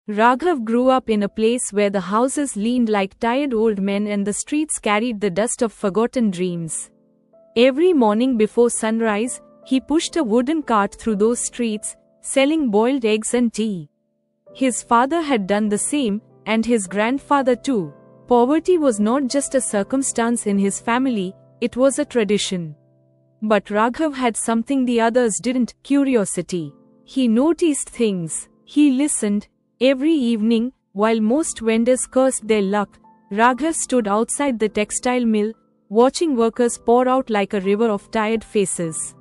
Raghav grew up in a place where the houses leaned like tired old men and the streets carried the dust of forgotten dreams. Every morning before sunrise, he pushed a wooden cart through those streets, selling boiled eggs and tea. His father had done the same, and his grandfather too. Poverty was not just a circumstance in his family, it was a tradition. But Raghav had something the others didn't: curiosity. He noticed things. He listened. Every evening, while most vendors cursed their luck, Raghav stood outside the textile mill, watching workers pour out like a river of tired faces.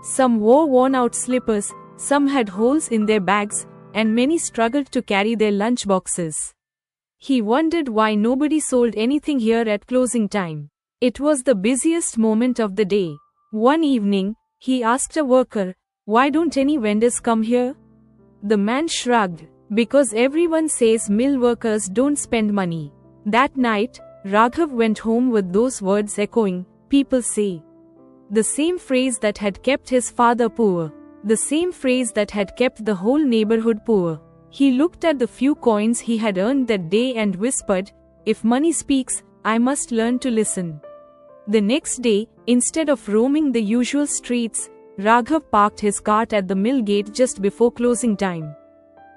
Some wore worn-out slippers, some had holes in their bags, and many struggled to carry their lunch boxes. He wondered why nobody sold anything here at closing time. It was the busiest moment of the day. One evening, he asked a worker, "Why don't any vendors come here?" The man shrugged, "Because everyone says mill workers don't spend money." That night, Raghav went home with those words echoing, "People say." The same phrase that had kept his father poor. The same phrase that had kept the whole neighborhood poor. He looked at the few coins he had earned that day and whispered, "If money speaks, I must learn to listen." The next day, instead of roaming the usual streets, Raghav parked his cart at the mill gate just before closing time.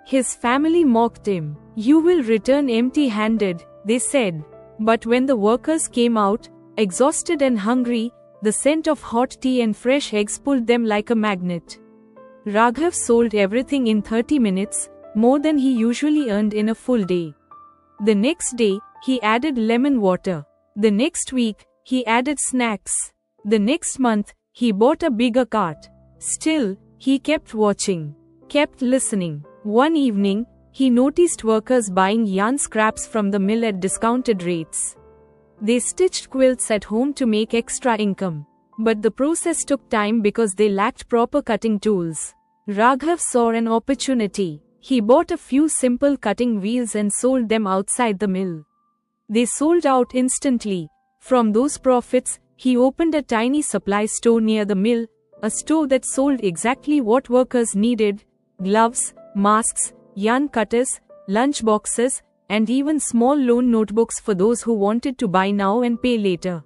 His family mocked him. "You will return empty-handed," they said. But when the workers came out, exhausted and hungry, the scent of hot tea and fresh eggs pulled them like a magnet. Raghav sold everything in 30 minutes, more than he usually earned in a full day. The next day, he added lemon water. The next week, he added snacks. The next month, he bought a bigger cart. Still, he kept watching, kept listening. One evening, he noticed workers buying yarn scraps from the mill at discounted rates. They stitched quilts at home to make extra income. But the process took time because they lacked proper cutting tools. Raghav saw an opportunity. He bought a few simple cutting wheels and sold them outside the mill. They sold out instantly. From those profits, he opened a tiny supply store near the mill, a store that sold exactly what workers needed: gloves, masks, yarn cutters, lunch boxes, and even small loan notebooks for those who wanted to buy now and pay later.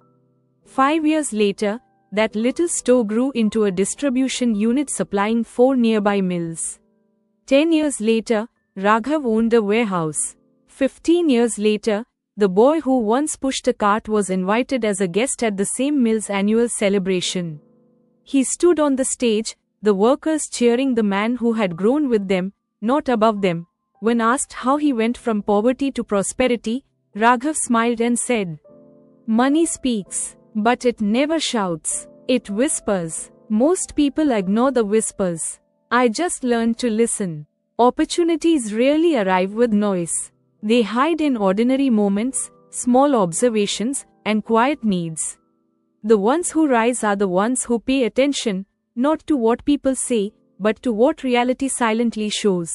5 years later, that little store grew into a distribution unit supplying 4 nearby mills. 10 years later, Raghav owned a warehouse. 15 years later, the boy who once pushed a cart was invited as a guest at the same mill's annual celebration. He stood on the stage, the workers cheering the man who had grown with them, not above them. When asked how he went from poverty to prosperity, Raghav smiled and said, "Money speaks, but it never shouts. It whispers. Most people ignore the whispers. I just learned to listen." Opportunities rarely arrive with noise. They hide in ordinary moments, small observations, and quiet needs. The ones who rise are the ones who pay attention, not to what people say, but to what reality silently shows.